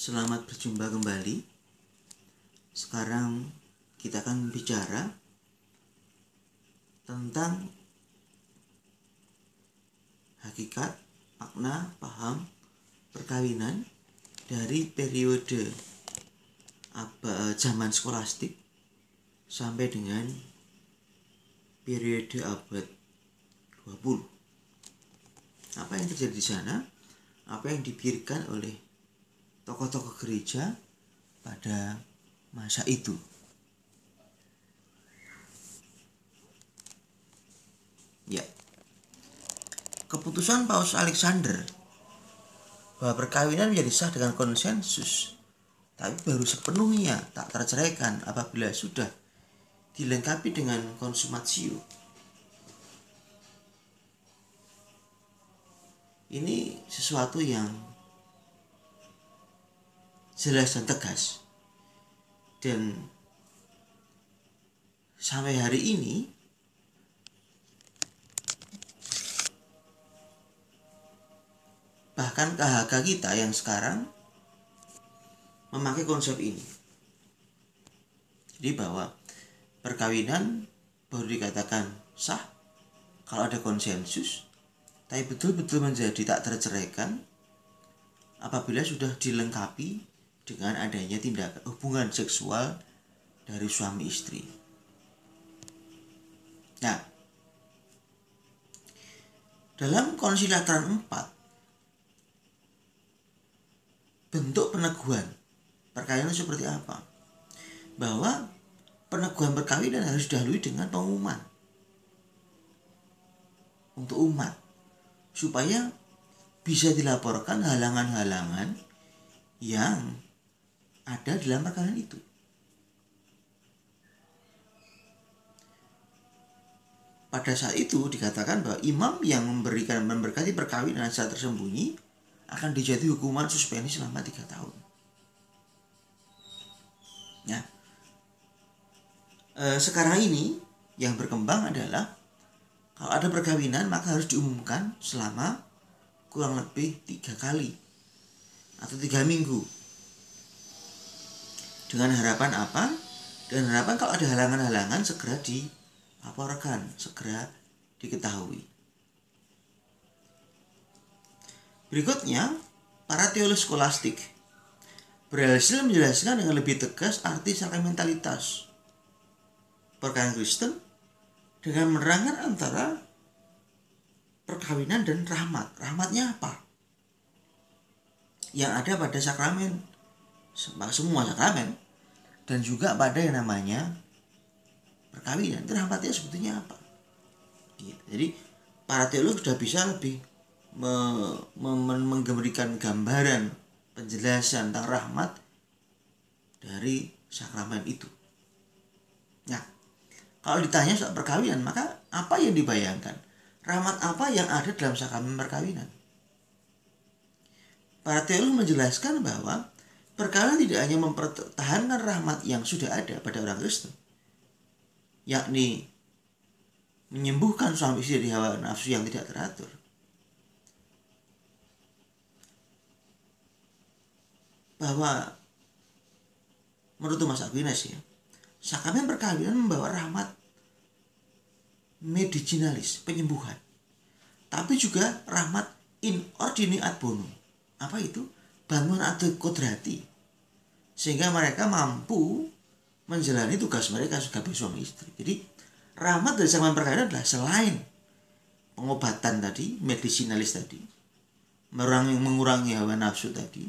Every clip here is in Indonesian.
Selamat berjumpa kembali. Sekarang kita akan bicara tentang hakikat, makna, paham perkawinan dari periode zaman skolastik sampai dengan periode abad 20. Apa yang terjadi di sana? Apa yang dipikirkan oleh tokoh-tokoh gereja pada masa itu? Ya, keputusan Paus Alexander bahwa perkawinan menjadi sah dengan konsensus, tapi baru sepenuhnya tak terceraikan apabila sudah dilengkapi dengan konsumatio. Ini sesuatu yang jelas dan tegas, dan sampai hari ini bahkan KHK kita yang sekarang memakai konsep ini. Jadi bahwa perkawinan baru dikatakan sah kalau ada konsensus, tapi betul-betul menjadi tak terceraikan apabila sudah dilengkapi dengan adanya tindakan hubungan seksual dari suami istri. Nah, dalam Konsili Lateran IV, bentuk peneguhan perkawinan seperti apa? Bahwa peneguhan perkawinan harus didahului dengan pengumuman untuk umat, supaya bisa dilaporkan halangan-halangan yang ada dalam perkawinan itu. Pada saat itu dikatakan bahwa imam yang memberkati perkawinan secara tersembunyi akan dijatuhi hukuman suspensi selama 3 tahun. Nah, sekarang ini yang berkembang adalah kalau ada perkawinan maka harus diumumkan selama kurang lebih 3 kali atau 3 minggu. Dengan harapan apa? Dengan harapan kalau ada halangan-halangan segera dilaporkan, segera diketahui. Berikutnya, para teolog skolastik berhasil menjelaskan dengan lebih tegas arti sakramentalitas perkawinan Kristen dengan menerangkan antara perkawinan dan rahmat. Rahmatnya apa? Yang ada pada sakramen, semua sakramen, dan juga pada yang namanya perkawinan. Itu rahmatnya sebetulnya apa? Jadi para teolog sudah bisa lebih memberikan gambaran penjelasan tentang rahmat dari sakramen itu. Nah, kalau ditanya soal perkawinan, maka apa yang dibayangkan? Rahmat apa yang ada dalam sakramen perkawinan? Para teolog menjelaskan bahwa perkawinan tidak hanya mempertahankan rahmat yang sudah ada pada orang Kristen, yakni menyembuhkan suami istri dari hawa nafsu yang tidak teratur, bahwa menurut Thomas Aquinas sakramen perkawinan membawa rahmat medicinalis, penyembuhan, tapi juga rahmat in ordine ad bonum. Apa itu? Bantuan ad kodrati, sehingga mereka mampu menjalani tugas mereka sebagai suami istri. Jadi rahmat dari sakramen perkawinan adalah selain pengobatan tadi, medicinalis tadi, mengurangi hawa nafsu tadi,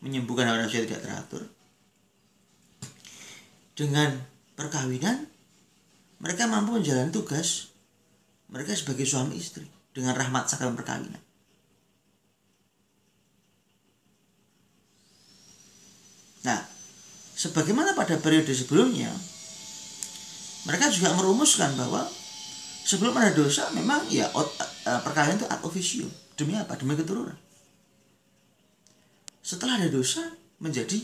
menyembuhkan hawa nafsu yang tidak teratur. Dengan perkawinan mereka mampu menjalani tugas mereka sebagai suami istri dengan rahmat sakramen perkawinan. Nah, sebagaimana pada periode sebelumnya, mereka juga merumuskan bahwa sebelum ada dosa memang perkawinan itu ad officio. Demi apa? Demi keturunan. Setelah ada dosa menjadi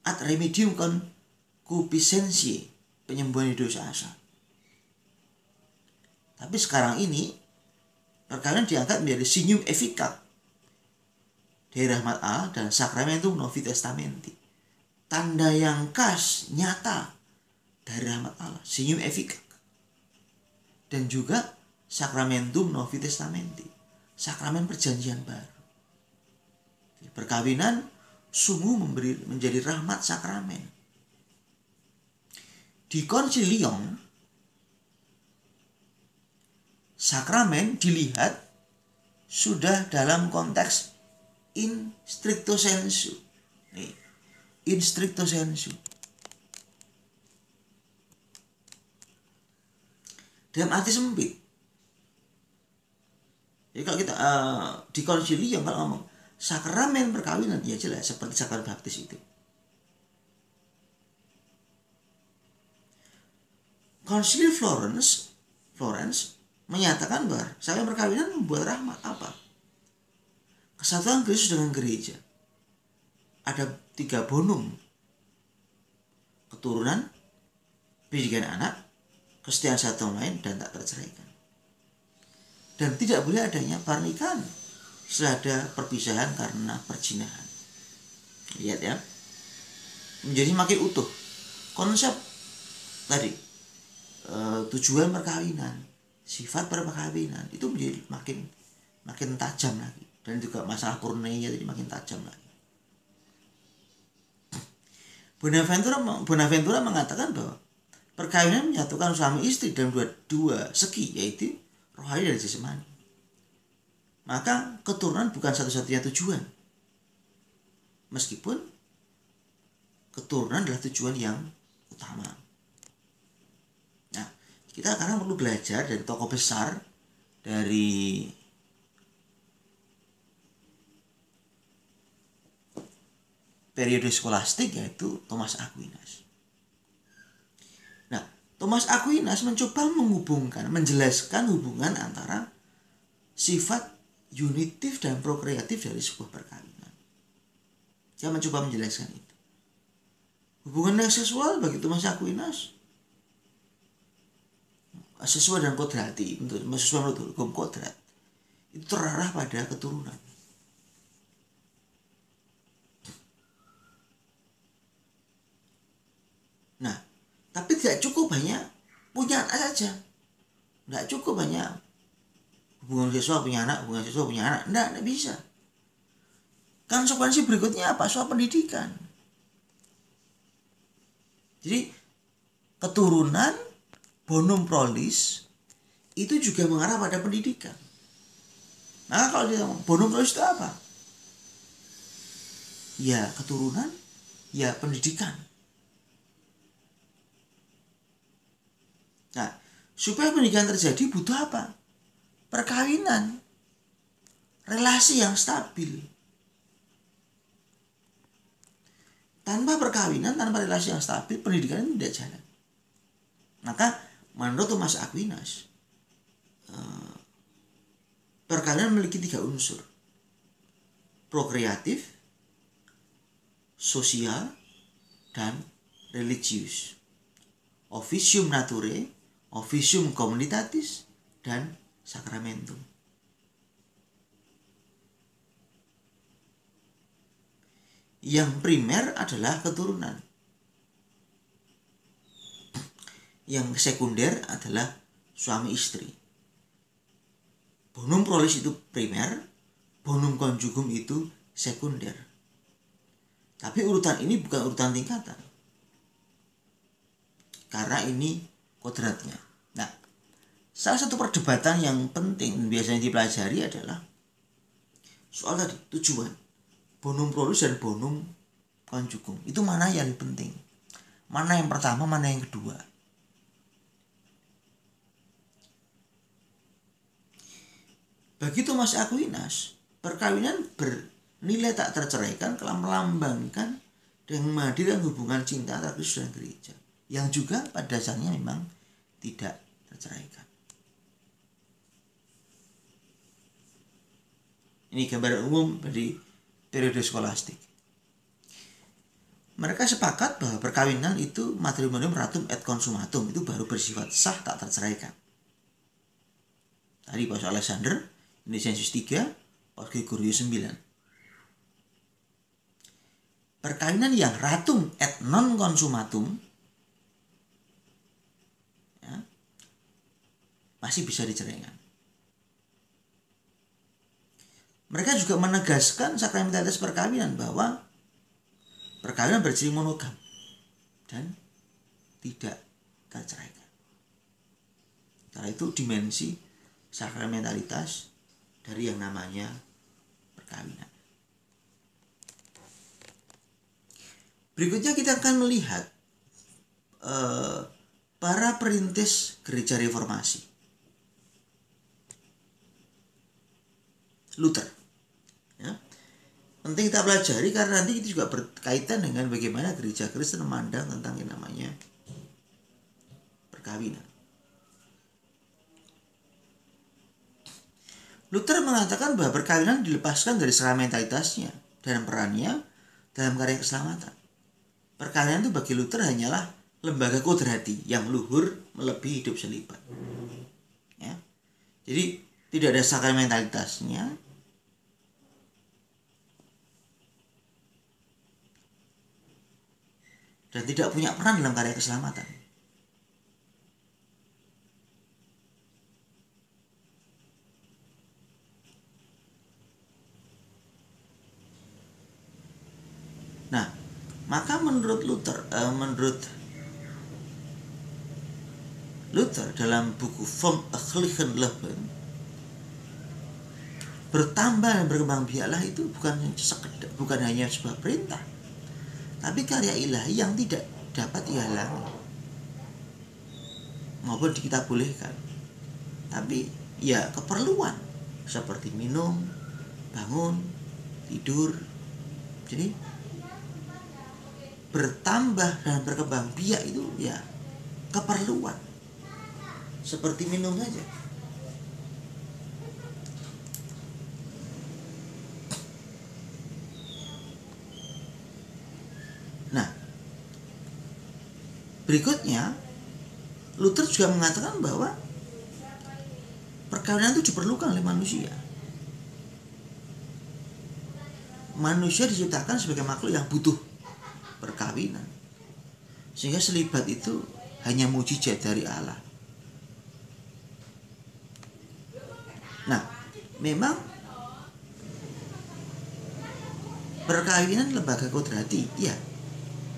ad remedium concupiscentiae, penyembuhan dosa asal. Tapi sekarang ini perkawinan diangkat menjadi signum efficax, dari rahmat Allah dan Sacramentum Novi Testamenti. Tanda yang khas, nyata dari rahmat Allah, senyum efficax. Dan juga Sacramentum Novi Testamenti, sakramen perjanjian baru. Perkawinan sungguh menjadi rahmat sakramen. Di Konsili Lyon, sakramen dilihat sudah dalam konteks in stricto sensu. Nih, in stricto sensu. Dalam arti sempit. Jadi kalau kita di Konsili yang kalau ngomong sakramen perkawinan, ya jelas seperti sakramen baptis itu. Konsili Florence menyatakan bahwa sakramen perkawinan membuat rahmat apa? Kesatuan Kristus dengan gereja. Ada 3 bonum. Keturunan, pendidikan anak, kesetiaan satu lain, dan tak terceraikan. Dan tidak boleh adanya pernikahan setelah ada perpisahan karena perzinahan. Lihat ya, menjadi makin utuh konsep tadi, tujuan perkawinan, sifat perkawinan itu menjadi makin tajam lagi, dan juga masalah porneia jadi makin tajam lagi. Bonaventura mengatakan bahwa perkawinan menyatukan suami istri dalam dua segi, yaitu rohani dan jasmani. Maka keturunan bukan satu-satunya tujuan. Meskipun keturunan adalah tujuan yang utama. Nah, kita sekarang perlu belajar dari tokoh besar dari periode skolastik, yaitu Thomas Aquinas. Nah, Thomas Aquinas mencoba menjelaskan hubungan antara sifat unitif dan prokreatif dari sebuah perkawinan. Dia mencoba menjelaskan itu. Hubungan yang seksual bagi Thomas Aquinas sesuai dengan kodrati, sesuai menurut hukum kodrat, itu terarah pada keturunan. Nah, tapi tidak cukup hanya punya anak saja. Tidak cukup hanya hubungan seksual punya anak, hubungan seksual punya anak. Tidak bisa. Konsekuensi berikutnya apa? Soal pendidikan. Jadi keturunan bonum prolis itu juga mengarah pada pendidikan. Maka kalau dia bonum prolis itu apa? Ya keturunan, ya pendidikan. Nah, supaya pendidikan terjadi butuh apa? Perkawinan, relasi yang stabil. Tanpa perkawinan, tanpa relasi yang stabil, pendidikan itu tidak jalan. Maka menurut Thomas Aquinas, perkawinan memiliki 3 unsur: prokreatif, sosial, dan religius. Officium naturae, officium communitatis, dan sacramentum. Yang primer adalah keturunan. Yang sekunder adalah suami istri. Bonum prolis itu primer, bonum conjugum itu sekunder. Tapi urutan ini bukan urutan tingkatan, karena ini kodratnya. Nah, salah satu perdebatan yang penting biasanya dipelajari adalah soal tadi, tujuan bonum prolis dan bonum conjugum. Itu mana yang lebih penting? Mana yang pertama, mana yang kedua? Bagi Thomas Aquinas, perkawinan bernilai tak terceraikan telah melambangkan dan menghadirkan hubungan cinta antara Kristus dan gereja, yang juga pada dasarnya memang tidak terceraikan. Ini gambaran umum dari periode skolastik. Mereka sepakat bahwa perkawinan itu matrimonium ratum et consumatum, itu baru bersifat sah tak terceraikan. Tadi Paus Alexander, Indonesiensis 3, Paus Gregorius 9. perkawinan yang ratum et non consumatum ya, masih bisa diceraikan. Mereka juga menegaskan sakramentalitas perkawinan bahwa perkawinan berciri monogam dan tidak terceraikan. Karena itu dimensi sakramentalitas dari yang namanya perkawinan. Berikutnya kita akan melihat para perintis gereja reformasi. Luther. Ya. Penting kita pelajari karena nanti itu juga berkaitan dengan bagaimana gereja Kristen memandang tentang yang namanya perkawinan. Luther mengatakan bahwa perkawinan dilepaskan dari sakramentalitasnya dan perannya dalam karya keselamatan. Perkawinan itu bagi Luther hanyalah lembaga kodrati yang luhur melebihi hidup selibat. Ya. Jadi tidak ada sakramentalitasnya, dan tidak punya peran dalam karya keselamatan. Nah, maka menurut Luther dalam buku Vom Echtlichen Leben, bertambah dan berkembang biaklah itu bukan hanya sebuah perintah, tapi karya ilahi yang tidak dapat dihalangi maupun kita bolehkan. Tapi ya keperluan seperti minum, bangun, tidur. Jadi bertambah dan berkembang biak itu ya keperluan seperti minum saja. Nah, berikutnya Luther juga mengatakan bahwa perkawinan itu diperlukan oleh manusia. Manusia diciptakan sebagai makhluk yang butuh perkawinan, sehingga selibat itu hanya mukjizat dari Allah. Nah, memang perkawinan lembaga kodrati, ya,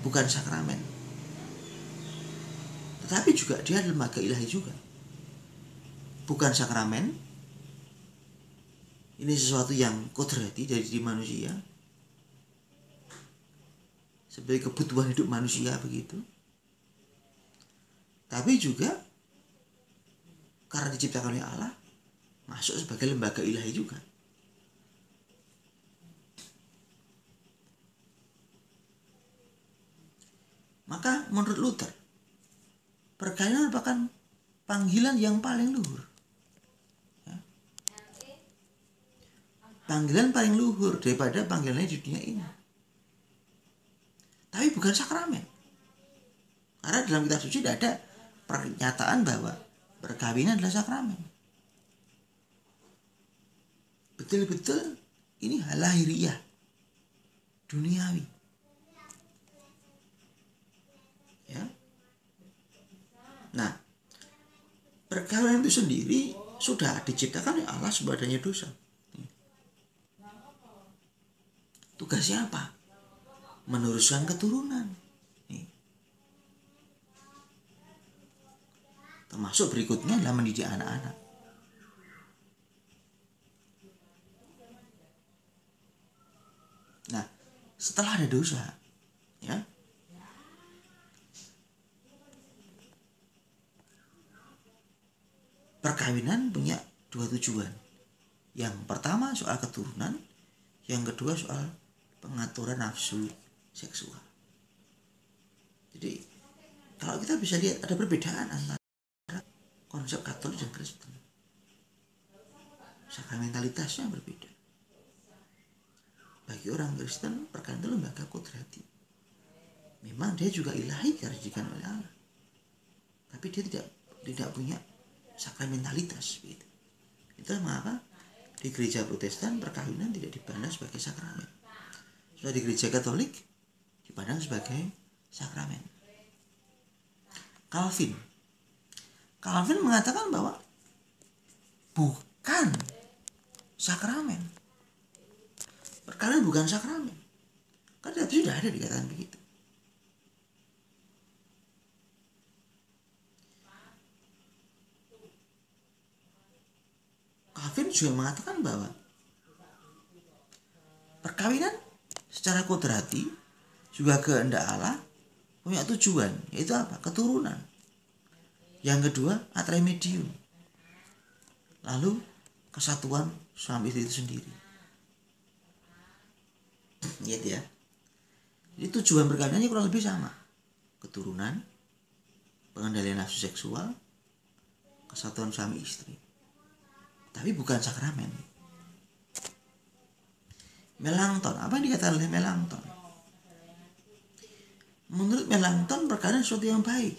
bukan sakramen, tetapi juga dia lembaga ilahi juga. Bukan sakramen, ini sesuatu yang kodrati dari diri manusia, sebagai kebutuhan hidup manusia begitu. Tapi juga karena diciptakan oleh Allah, masuk sebagai lembaga ilahi juga. Maka menurut Luther, perkawinan merupakan panggilan yang paling luhur. Ya. Panggilan paling luhur daripada panggilannya di dunia ini. Tapi bukan sakramen. Karena dalam kitab suci tidak ada pernyataan bahwa perkawinan adalah sakramen. Betul-betul ini hal lahiriah, duniawi. Ya. Nah, perkawinan itu sendiri sudah diciptakan oleh Allah sebagai dosa. Tugasnya apa? Meneruskan keturunan. Termasuk berikutnya adalah mendidik anak-anak. Nah, setelah ada dosa, ya, perkawinan punya dua tujuan. Yang pertama soal keturunan, yang kedua soal pengaturan nafsu seksual. Jadi kalau kita bisa lihat ada perbedaan antara konsep Katolik dan Kristen. Sakramentalitasnya berbeda. Bagi orang Kristen, perkawinan itu lembaga kodrati. Memang dia juga ilahi karena didirikan oleh Allah. Tapi dia tidak punya sakramentalitas gitu. Itulah mengapa di gereja Protestan perkawinan tidak dipandang sebagai sakramen. Soalnya di gereja Katolik dipandang sebagai sakramen. Calvin mengatakan bahwa bukan sakramen. Perkawinan bukan sakramen. Karena itu sudah ada dikatakan begitu. Calvin juga mengatakan bahwa perkawinan secara kodrati juga kehendak Allah punya tujuan, yaitu apa? Keturunan. Yang kedua, atremedium. Lalu kesatuan suami istri itu sendiri. Gitu ya. Jadi tujuan perkawinannya kurang lebih sama. Keturunan, pengendalian nafsu seksual, kesatuan suami istri. Tapi bukan sakramen. Melanchthon, apa yang dikatakan oleh Melanchthon? Menurut Melanchthon, perkawinan sesuatu yang baik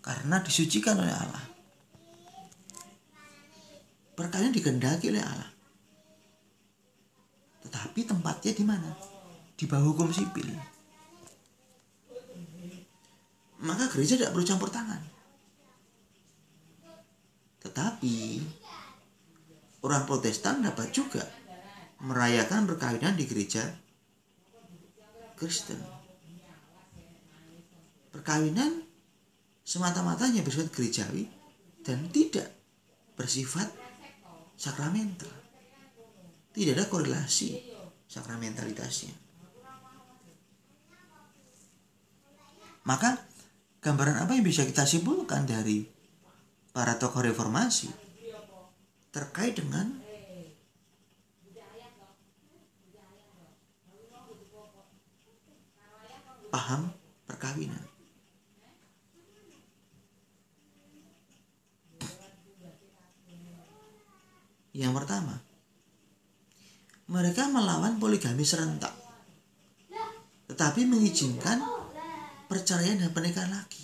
karena disucikan oleh Allah. Perkawinan dikehendaki oleh Allah. Tetapi tempatnya di mana? Di bawah hukum sipil. Maka gereja tidak perlu campur tangan. Tetapi orang Protestan dapat juga merayakan perkawinan di gereja Kristen. Perkawinan semata-mata hanya bersifat gerejawi dan tidak bersifat sakramental. Tidak ada korelasi sakramentalitasnya. Maka gambaran apa yang bisa kita simpulkan dari para tokoh reformasi terkait dengan paham perkawinan? Yang pertama, mereka melawan poligami serentak, tetapi mengizinkan perceraian dan pernikahan lagi.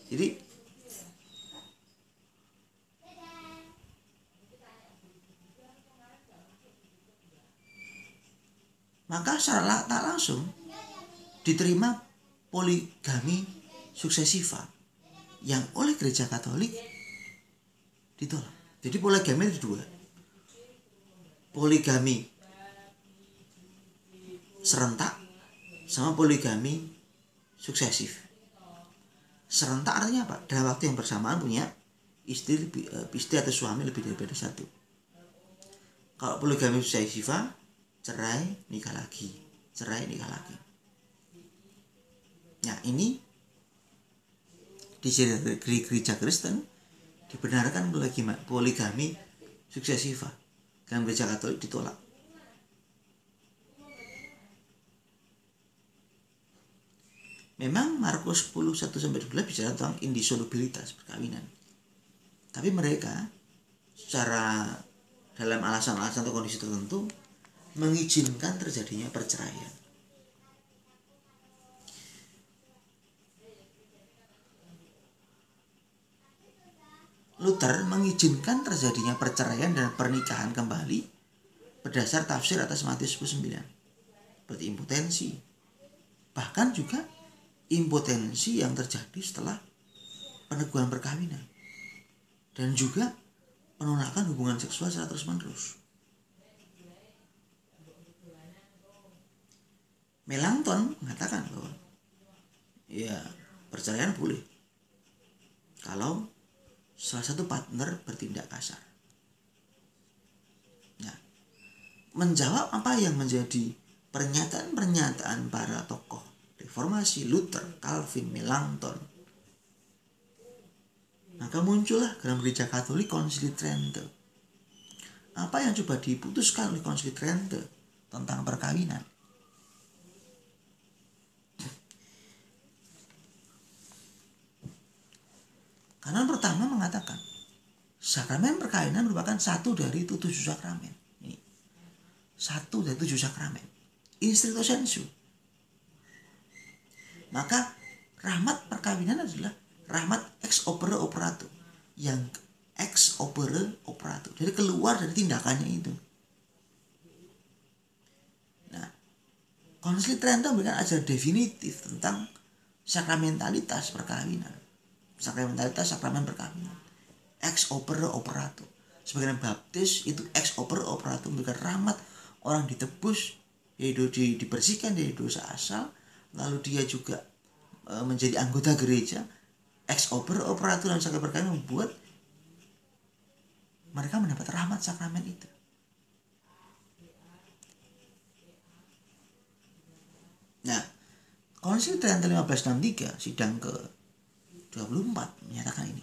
Jadi maka secara tak langsung diterima poligami suksesiva yang oleh gereja Katolik ditolak. Jadi poligami ada dua. Poligami serentak sama poligami suksesif. Serentak artinya apa? Dalam waktu yang bersamaan punya istri atau suami lebih daripada satu. Kalau poligami suksesiva, cerai nikah lagi, cerai nikah lagi. Nah ini di gereja Kristen dibenarkan poligami suksesiva. Dalam gereja Katolik ditolak. Memang Markus 10:1-12 bicara tentang indissolubilitas perkawinan. Tapi mereka secara dalam alasan-alasan atau kondisi tertentu mengizinkan terjadinya perceraian. Luther mengizinkan terjadinya perceraian dan pernikahan kembali berdasar tafsir atas Matius 19. Berarti impotensi. Bahkan juga impotensi yang terjadi setelah peneguhan perkawinan. Dan juga penolakan hubungan seksual secara terus-menerus. Melanchthon mengatakan bahwa ya perceraian boleh kalau salah satu partner bertindak kasar. Nah, menjawab apa yang menjadi pernyataan-pernyataan para tokoh reformasi Luther, Calvin, Melanchthon, maka muncullah dalam gereja Katolik Konsili Trente. Apa yang coba diputuskan oleh Konsili Trente tentang perkawinan? Karena pertama mengatakan sakramen perkawinan merupakan satu dari 7 sakramen. Ini satu dari 7 sakramen. In stricto sensu. Maka rahmat perkawinan adalah rahmat ex opere operato, yang ex opere operato, jadi keluar dari tindakannya itu. Nah, Konsili Trento memberikan ajaran definitif tentang sakramentalitas perkawinan. Sakramentalitas sakramen perkawinan. Ex opere operato. Sebagian baptis itu ex opere operato, memberikan rahmat, orang ditebus, dibersihkan dari dosa asal, lalu dia juga menjadi anggota gereja. Ex opere operato dalam sakramen perkawinan membuat mereka mendapat rahmat sakramen itu. Nah, Konsili Trento 1563 sidang ke 24 menyatakan ini.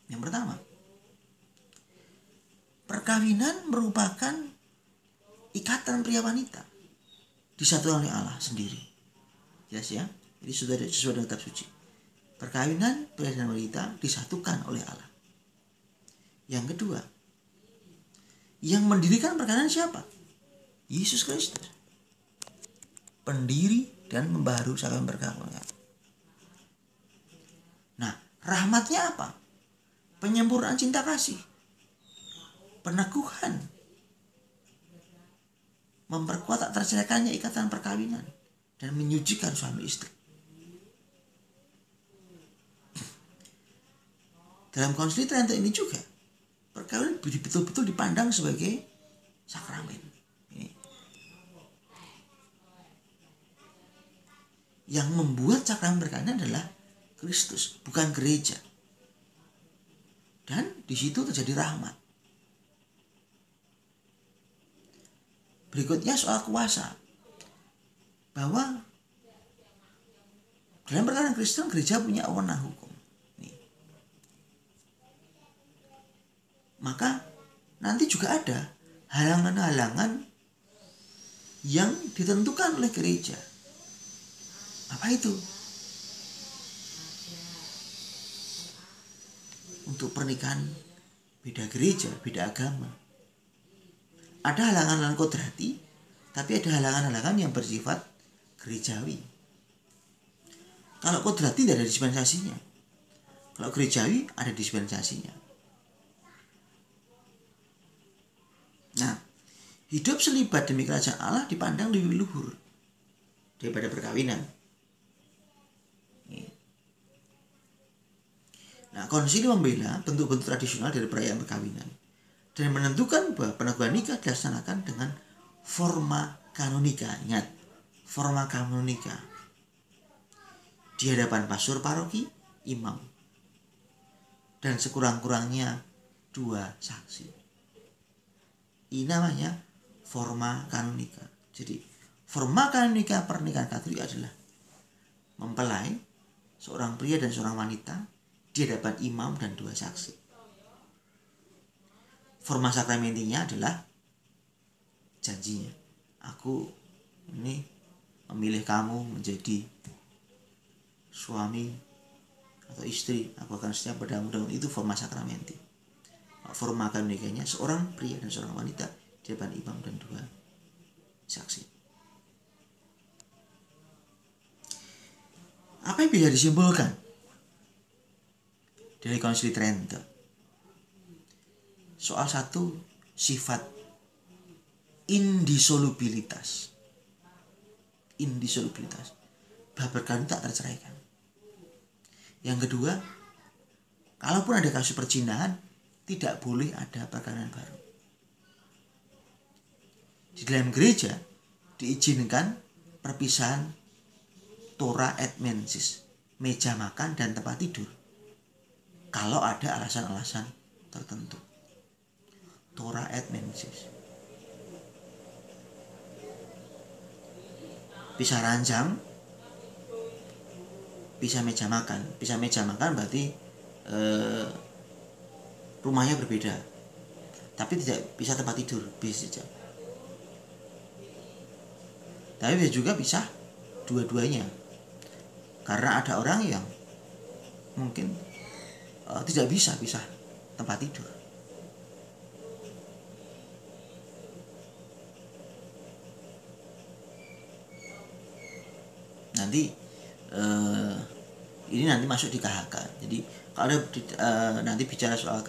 Yang pertama, perkawinan merupakan ikatan pria wanita disatukan oleh Allah sendiri. Jelas ya? Jadi sudah sesuai dengan kitab suci. Perkawinan pria dan wanita disatukan oleh Allah. Yang kedua, yang mendirikan perkawinan siapa? Yesus Kristus. Pendiri dan membaharui sakramen perkawinan. Nah, rahmatnya apa? Penyempurnaan cinta kasih. Peneguhan. Memperkuat tak terceraikannya ikatan perkawinan dan menyucikan suami istri. Dalam Konsili Trento ini juga perkawinan betul-betul dipandang sebagai sakramen. Ini. Yang membuat sakramen perkawinan adalah Kristus, bukan gereja. Dan di situ terjadi rahmat. Berikutnya soal kuasa. Bahwa dalam perkawinan Kristen gereja punya wewenang hukum. Maka nanti juga ada halangan-halangan yang ditentukan oleh gereja. Apa itu? Untuk pernikahan beda gereja, beda agama. Ada halangan-halangan kodrati, tapi ada halangan-halangan yang bersifat gerejawi. Kalau kodrati tidak ada dispensasinya. Kalau gerejawi ada dispensasinya. Nah, hidup selibat demi kerajaan Allah dipandang lebih luhur daripada perkawinan. Nah, konsili membela bentuk-bentuk tradisional dari perayaan perkawinan dan menentukan bahwa peneguhan nikah dilaksanakan dengan forma kanonika. Ingat, forma kanonika. Di hadapan pastor paroki, imam, dan sekurang-kurangnya 2 saksi. Ini namanya forma kanonika. Jadi forma kanonika pernikahan Katolik adalah mempelai seorang pria dan seorang wanita di hadapan imam dan 2 saksi. Forma sakramentinya adalah janjinya. Aku ini memilih kamu menjadi suami atau istri. Aku akan setia padamu. Itu forma sakramenti. Forma kanonikanya seorang pria dan seorang wanita di depan imam dan 2 saksi. Apa yang bisa disimpulkan dari Konsili Trento? Soal 1, sifat indisolubilitas. Indisolubilitas. Bahwa perkawinan tak terceraikan. Yang kedua, kalaupun ada kasus perzinahan, tidak boleh ada perkawinan baru. Di dalam gereja diizinkan perpisahan tora et mensis, meja makan dan tempat tidur, kalau ada alasan-alasan tertentu. Tora et mensis. Pisah ranjang, pisah meja makan. Pisah meja makan berarti rumahnya berbeda, tapi tidak bisa tempat tidur, bisa saja. Tapi bisa juga pisah dua-duanya, karena ada orang yang mungkin tidak bisa pisah tempat tidur. Nanti ini nanti masuk di KHK. Jadi kalau nanti bicara soal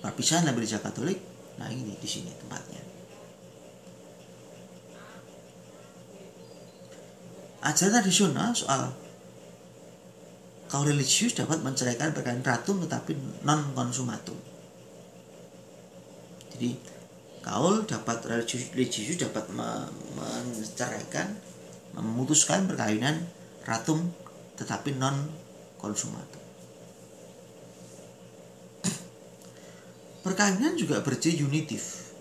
perpisahan dalam gereja Katolik, Nah ini di sini tempatnya. Ajaran tradisional soal kaul religius dapat menceraikan perkawinan ratum tetapi non konsumatum. Jadi kaul dapat religius dapat menceraikan, memutuskan perkawinan ratum tetapi non konsumatum. Perkawinan juga berciri unitif,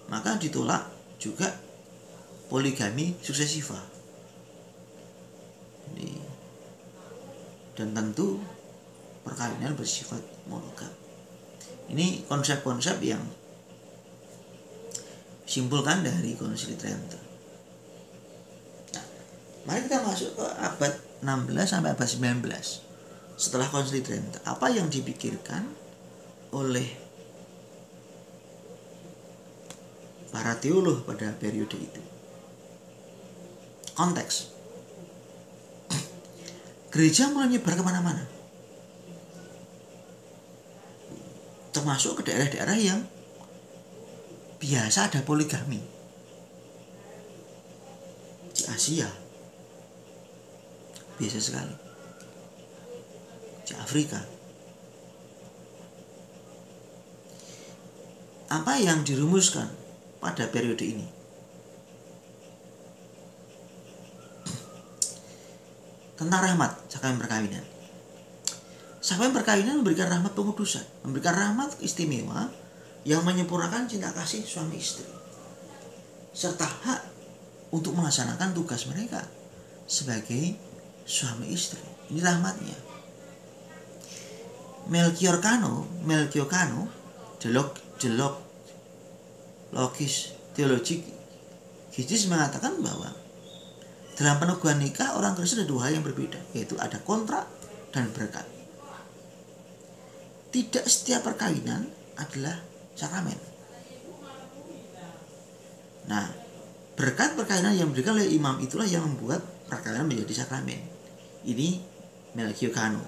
maka ditolak juga poligami suksesiva. Dan tentu perkawinan bersifat monogam. Ini konsep-konsep yang simpulkan dari Konsili Trento. Nah, mari kita masuk ke abad 16 sampai abad 19. Setelah Konsili Trento, apa yang dipikirkan oleh para teolog pada periode itu? Konteks. Gereja mulai menyebar kemana-mana, termasuk ke daerah-daerah yang biasa ada poligami. Di Asia biasa sekali, di Afrika. Apa yang dirumuskan pada periode ini? Tentang rahmat sakramen perkawinan. Sakramen perkawinan memberikan rahmat pengudusan, memberikan rahmat istimewa yang menyempurnakan cinta kasih suami istri, serta hak untuk melaksanakan tugas mereka sebagai suami istri. Ini rahmatnya. Melchior Cano, logis teologi Gisis mengatakan bahwa dalam peneguhan nikah orang Kristen ada dua hal yang berbeda, yaitu ada kontrak dan berkat. Tidak setiap perkawinan adalah sakramen. Nah, berkat perkawinan yang diberikan oleh imam itulah yang membuat perkawinan menjadi sakramen. Ini Melchior Cano.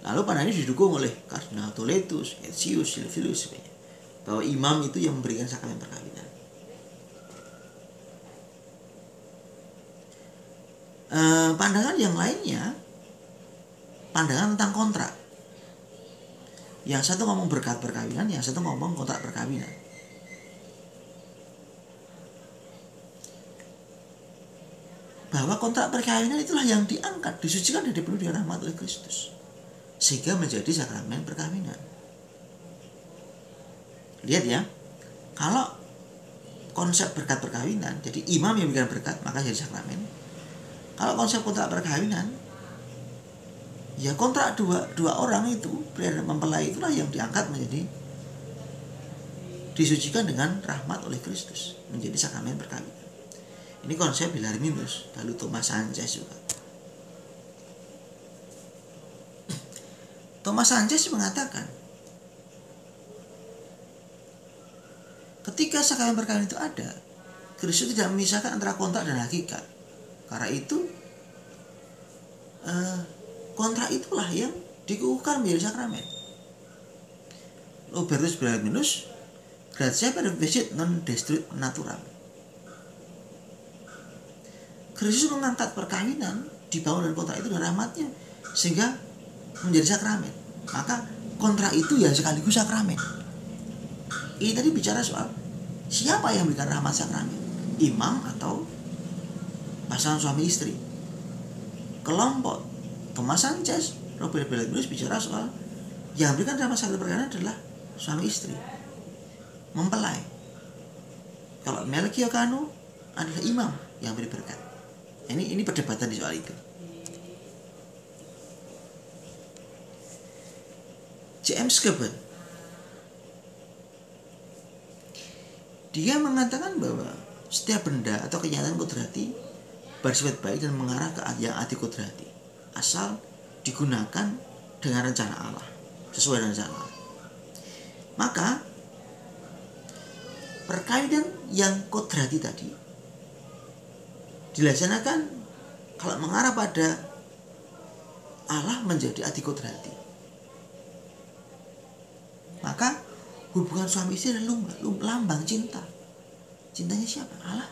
Lalu pada ini didukung oleh Kardinal Toletus, Etsius, Silvilus, bahwa imam itu yang memberikan sakramen perkawinan. Pandangan yang lainnya, pandangan tentang kontrak. Yang satu ngomong berkat perkawinan, yang satu ngomong kontrak perkawinan. Bahwa kontrak perkawinan itulah yang diangkat, disucikan dan dipenuhi dengan rahmat oleh Kristus, sehingga menjadi sakramen perkawinan. Lihat ya, kalau konsep berkat perkawinan, jadi imam yang memberikan berkat, maka jadi sakramen. Kalau konsep kontrak perkawinan, ya kontrak dua orang itu, pria dan mempelai itulah yang diangkat menjadi disucikan dengan rahmat oleh Kristus, menjadi sakramen perkawinan. Ini konsep Bellarminus, lalu Thomas Sanchez juga. Thomas Sanchez mengatakan, ketika sakramen perkawinan itu ada, Kristus tidak memisahkan antara kontrak dan hakikat. Karena itu kontrak itulah yang dikukuhkan menjadi sakramen. Hubertus Bellarminus, gratia per visit non destruit naturam. Kristus mengangkat perkawinan dibangun dan kontrak itu dengan rahmatnya sehingga menjadi sakramen. Maka kontrak itu ya sekaligus sakramen. Ini tadi bicara soal siapa yang memberikan rahmat sakramen, imam atau pasangan suami istri. Kelompok Thomas Sanchez, Robert Bellarminus bicara soal yang memberikan rahmat sakramen perkawinan adalah suami istri, mempelai. Kalau Melchior Cano adalah imam yang beri berkat. Ini perdebatan di soal itu. James Gibbon, dia mengatakan bahwa setiap benda atau kenyataan kodrati bersifat baik dan mengarah ke yang adi kodrati, asal digunakan dengan rencana Allah, sesuai dengan rencana Allah. Maka perkawinan yang kodrati tadi dilaksanakan kalau mengarah pada Allah menjadi adi kodrati. hubungan suami istri adalah lambang cinta. Cintanya siapa? Allah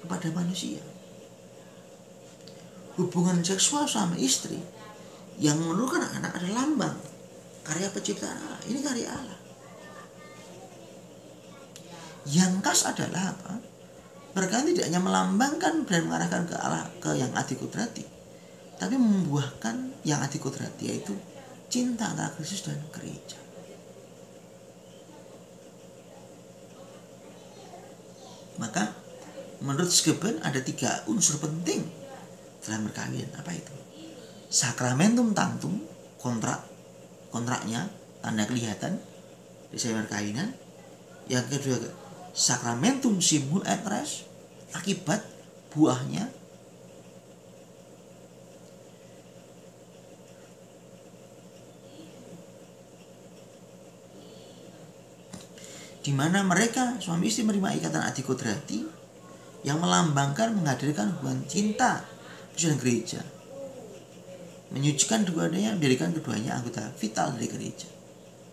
kepada manusia. Hubungan seksual suami istri yang menurunkan anak adalah lambang karya penciptaan Allah. Ini karya Allah. Yang khas adalah apa? Mereka tidak hanya melambangkan dan mengarahkan ke Allah, ke yang adi kudrati, tapi membuahkan yang adi kudrati, yaitu cinta antara Kristus dan gereja. Maka menurut Sgebel ada 3 unsur penting dalam perkawinan. Apa itu? Sakramentum tantum, kontraknya, tanda kelihatan di dalam perkawinan. Yang kedua, sakramentum simul et res, akibat buahnya. Di mana mereka suami istri menerima ikatan adi kodrati yang melambangkan menghadirkan hubungan cinta dan gereja, menyucikan keduanya, menjadikan keduanya anggota vital dari gereja.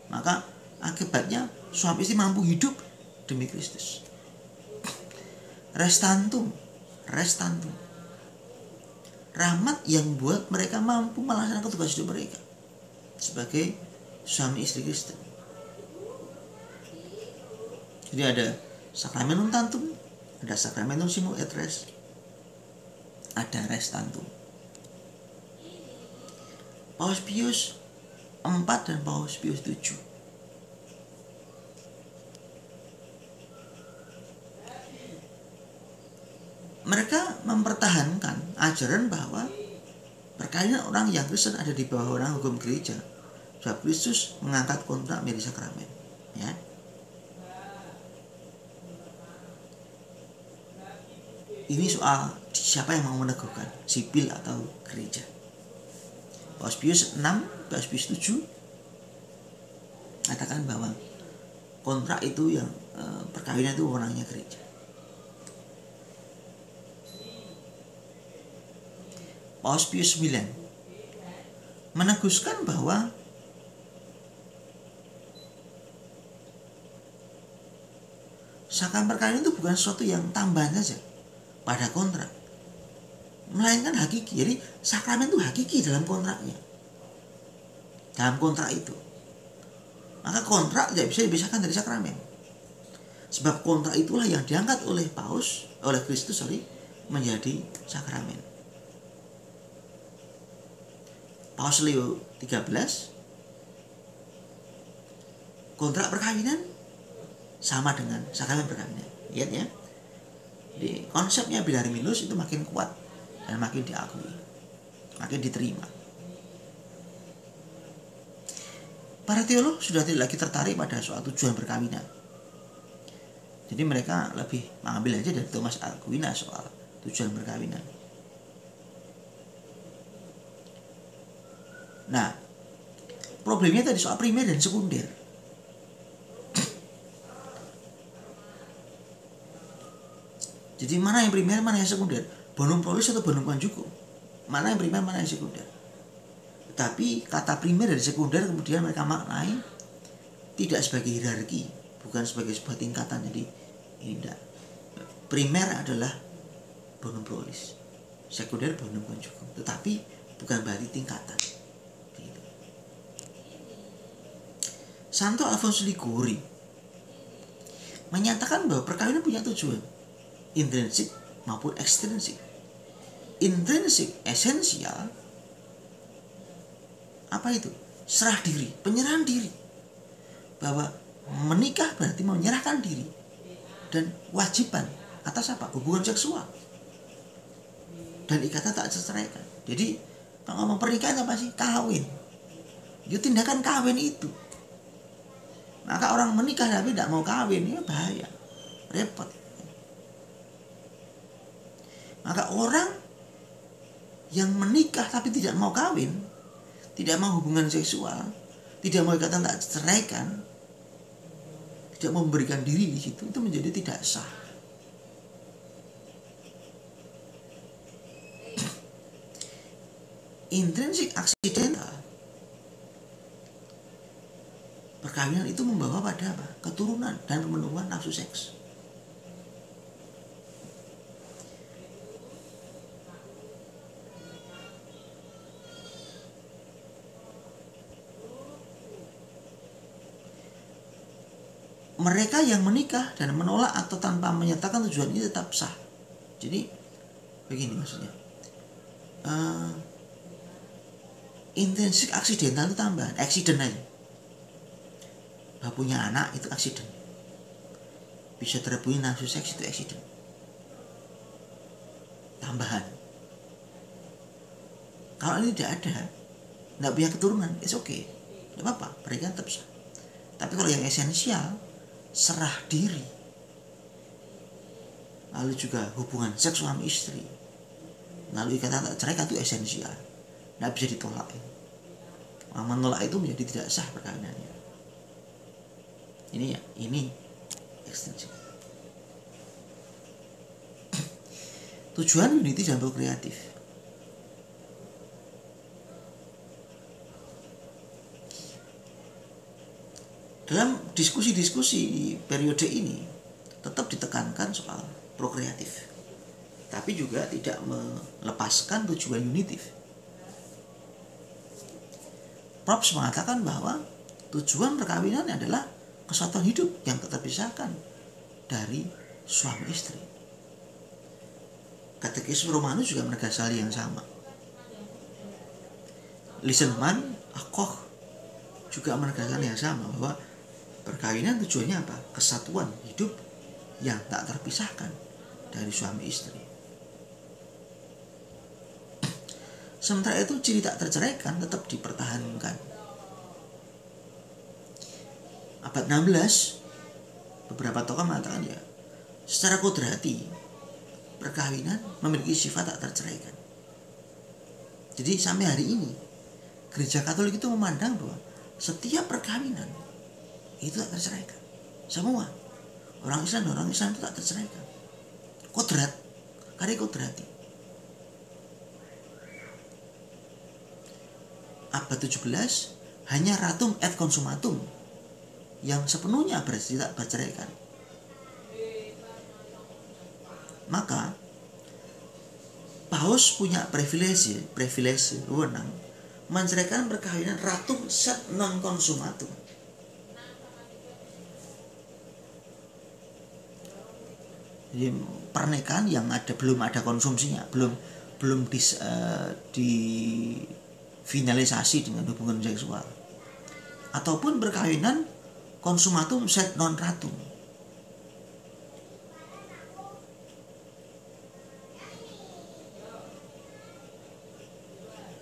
Maka akibatnya suami istri mampu hidup demi Kristus. Restantum, rahmat yang buat mereka mampu melaksanakan tugas hidup mereka sebagai suami istri Kristen. Jadi ada sakramentum tantum, ada sakramentum simul et res, ada restantum. Paus Pius 4 dan Paus Pius 7. Mereka mempertahankan ajaran bahwa perkawinan orang yang Kristen ada di bawah orang hukum gereja, sebab Kristus mengangkat kontrak menjadi sakramen. Ya. Ini soal siapa yang mau meneguhkan, sipil atau gereja. Paus Pius 6, Paus Pius 7 katakan bahwa kontrak itu yang perkawinan itu wewenangnya gereja. Paus Pius 9 menegaskan bahwa sakramen perkawinan itu bukan sesuatu yang tambahan saja pada kontrak, melainkan hakiki. Jadi sakramen itu hakiki dalam kontraknya, dalam kontrak itu. Maka kontrak tidak bisa dipisahkan dari sakramen, sebab kontrak itulah yang diangkat oleh Kristus menjadi sakramen. Paus Leo 13, kontrak perkawinan sama dengan sakramen perkawinan. Lihat ya, di konsepnya Bilariminus itu makin kuat dan makin diakui, makin diterima. Para teolog sudah tidak lagi tertarik pada soal tujuan perkawinan. Jadi mereka lebih mengambil aja dari Thomas Aquinas soal tujuan perkawinan. Nah, problemnya tadi soal primer dan sekunder. Jadi mana yang primer, mana yang sekunder? Bonum prolis atau bonum conjugum? Mana yang primer, mana yang sekunder? Tapi kata primer dan sekunder kemudian mereka maknai tidak sebagai hierarki, bukan sebagai sebuah tingkatan. Jadi ini tidak. Primer adalah bonum prolis, sekunder bonum conjugum. Tetapi bukan berarti tingkatan. Santo Alfonso Liguori menyatakan bahwa perkawinan punya tujuan intrinsik maupun ekstrinsik. Intrinsik, esensial, apa itu? Serah diri, penyerahan diri. Bahwa menikah berarti menyerahkan diri dan wajiban atas apa? Hubungan seksual dan ikatan tak terceraikan. Jadi kalau ngomong pernikahan apa sih? Kawin. Itu tindakan kawin itu. Maka orang menikah tapi tidak mau kawin, ya bahaya, repot. Maka orang yang menikah tapi tidak mau kawin, tidak mau hubungan seksual, tidak mau ikatan tak ceraikan, tidak mau memberikan diri di situ, itu menjadi tidak sah. Intrinsik aksidental, perkawinan itu membawa pada apa? Keturunan dan pemenuhan nafsu seks. Mereka yang menikah dan menolak atau tanpa menyatakan tujuan ini tetap sah. Jadi begini maksudnya, intensif aksidental itu tambahan, accident aja. Punya anak itu accident, bisa terhubungi nafsu seks itu accident, tambahan. Kalau ini tidak ada, nggak punya keturunan, it's okay, nggak apa-apa, mereka tetap sah. Tapi kalau yang esensial, serah diri, lalu juga hubungan seks suami istri, lalu ikatan tak cerai itu esensial, nggak bisa ditolak. Menolak itu menjadi tidak sah perkawinannya. Ini ekstensi. Tujuan unity dan prokreatif. Dalam diskusi-diskusi periode ini tetap ditekankan soal prokreatif, tapi juga tidak melepaskan tujuan unitif. Probst mengatakan bahwa tujuan perkawinan adalah kesatuan hidup yang tak terpisahkan dari suami istri. Katekisme Romanus juga menegaskan hal yang sama. Lisenman, Koch juga menegaskan yang sama bahwa perkawinan tujuannya apa? Kesatuan hidup yang tak terpisahkan dari suami istri. Sementara itu ciri tak terceraikan tetap dipertahankan. Abad 16 beberapa tokoh mengatakan ya, secara kodrati perkawinan memiliki sifat tak terceraikan. Jadi sampai hari ini Gereja Katolik itu memandang bahwa setiap perkawinan itu tak terceraikan. Semua orang Islam dan orang Islam itu tak terceraikan. Kodrat, karya kodrati. Abad 17 hanya ratum et consumatum yang sepenuhnya tidak berceraikan. Maka Paus punya privilege wewenang menceraikan perkawinan ratum sed non consumatum. Jadi pernikahan yang belum ada konsumsinya, belum difinalisasi dengan hubungan seksual, ataupun perkawinan consumatum sed non ratum.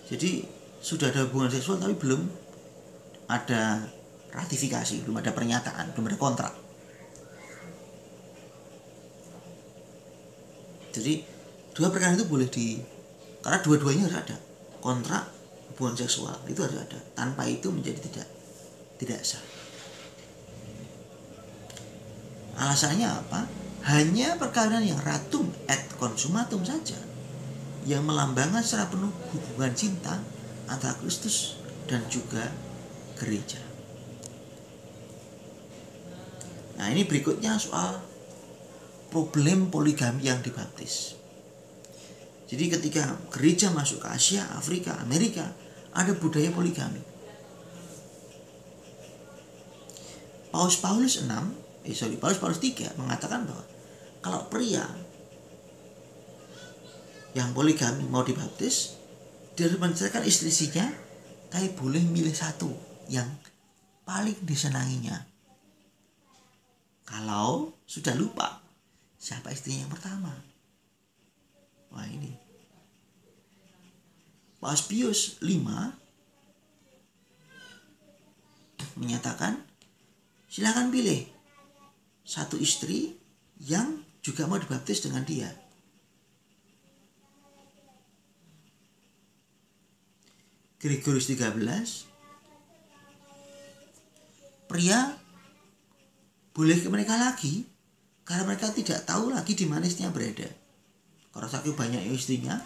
Jadi sudah ada hubungan seksual tapi belum ada ratifikasi, belum ada pernyataan, belum ada kontrak. Jadi dua perkara itu boleh karena dua-duanya harus ada kontrak hubungan seksual, itu harus ada. Tanpa itu menjadi tidak sah. Alasannya apa? Hanya perkawinan yang ratum et consumatum saja yang melambangkan secara penuh hubungan cinta antara Kristus dan juga gereja. Nah, ini berikutnya soal problem poligami yang dibaptis. Jadi ketika gereja masuk ke Asia, Afrika, Amerika, ada budaya poligami. Paus Paulus III mengatakan bahwa kalau pria yang poligami mau dibaptis, dia harus menceraikan istri-istrinya, tapi boleh milih satu yang paling disenanginya. Kalau sudah lupa siapa istrinya yang pertama. Wah, ini Paus Pius V menyatakan silakan pilih satu istri yang juga mau dibaptis dengan dia. Gregorius XIII, pria boleh menikah lagi karena mereka tidak tahu lagi di mana istrinya berada. Kalau saking banyak istrinya,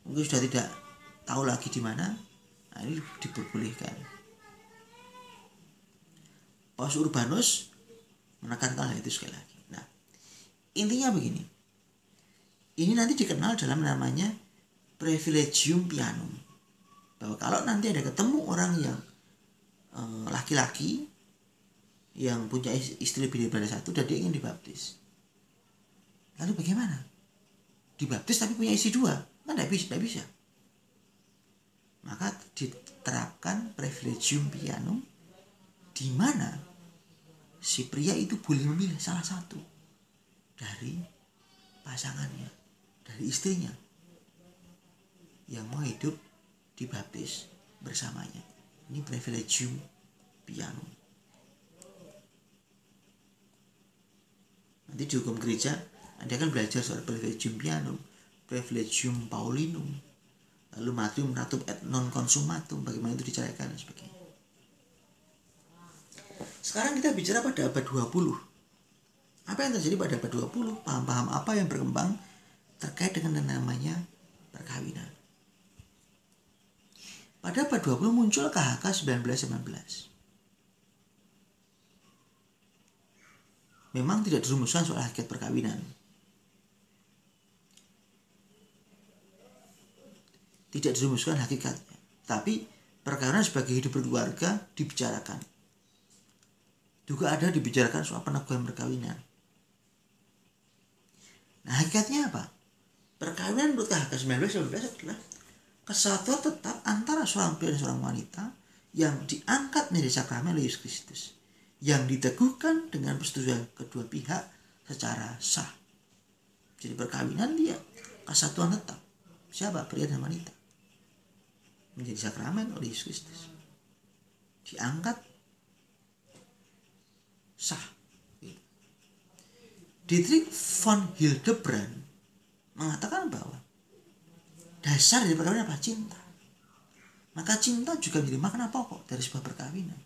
mungkin sudah tidak tahu lagi di mana. Nah, ini diperbolehkan. Paus Urbanus menekankan hal itu sekali lagi. Nah, intinya begini. Ini nanti dikenal dalam namanya privilegium pianum. Bahwa kalau nanti ada ketemu orang yang laki-laki yang punya istri lebih daripada satu dan dia ingin dibaptis. Lalu bagaimana? Dibaptis tapi punya istri dua? Kan tidak bisa. Maka diterapkan privilegium pianum di mana si pria itu boleh memilih salah satu dari pasangannya, dari istrinya yang mau hidup dibaptis bersamanya. Ini privilegium pianum. Nanti di hukum gereja Anda akan belajar soal privilegium pianum, privilegium paulinum, lalu matrium natum et non consumatum, bagaimana itu diceraikan dan sebagainya. Sekarang kita bicara pada abad 20. Apa yang terjadi pada abad 20? Paham-paham apa yang berkembang terkait dengan namanya perkawinan. Pada abad 20 muncul KHK 1919. Memang tidak dirumuskan soal hakikat perkawinan. Tidak dirumuskan hakikatnya. Tapi perkawinan sebagai hidup berkeluarga dibicarakan. Juga ada dibicarakan soal peneguhan perkawinan. Nah, hakikatnya apa? Perkawinan menurut KHK 1919 adalah kesatuan tetap antara seorang pria dan seorang wanita yang diangkat menjadi sakramen oleh Yesus Kristus, yang diteguhkan dengan persetujuan kedua pihak secara sah. Jadi perkawinan dia kesatuan tetap. Siapa? Pria dan wanita. Menjadi sakramen oleh Yesus Kristus. Diangkat sah. Dietrich von Hildebrand mengatakan bahwa dasar dari perkawinan adalah cinta. Maka cinta juga menjadi makna pokok dari sebuah perkawinan.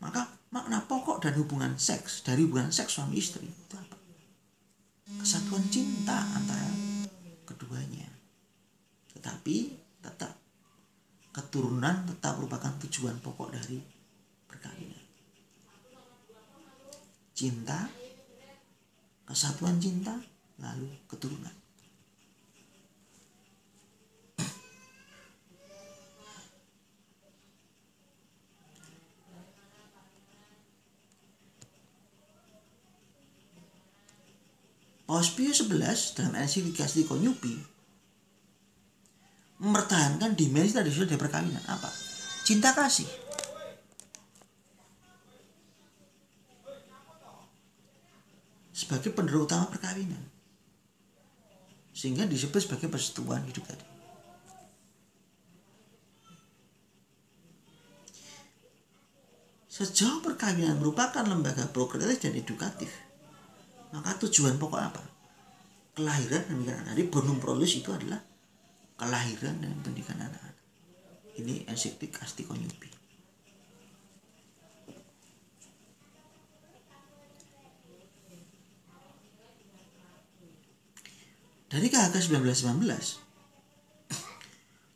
Maka makna pokok dan hubungan seks dari hubungan seks suami istri itu apa? Kesatuan cinta antara keduanya. Tetapi tetap keturunan tetap merupakan tujuan pokok dari perkawinan. Cinta, kesatuan cinta, lalu keturunan. Paus Pius XI dalam ensiklika Connubii mempertahankan dimensi tradisional dari perkawinan. Apa? Cinta kasih. Sebagai pendera utama perkawinan. Sehingga disebut sebagai persatuan hidup tadi. Sejauh perkawinan merupakan lembaga prokreatif dan edukatif, maka tujuan pokok apa? Kelahiran dan pendidikan anak. Jadi bonum prolus itu adalah kelahiran dan pendidikan anak-anak. Ini ensiklika Connubii. Dari KHK 1919,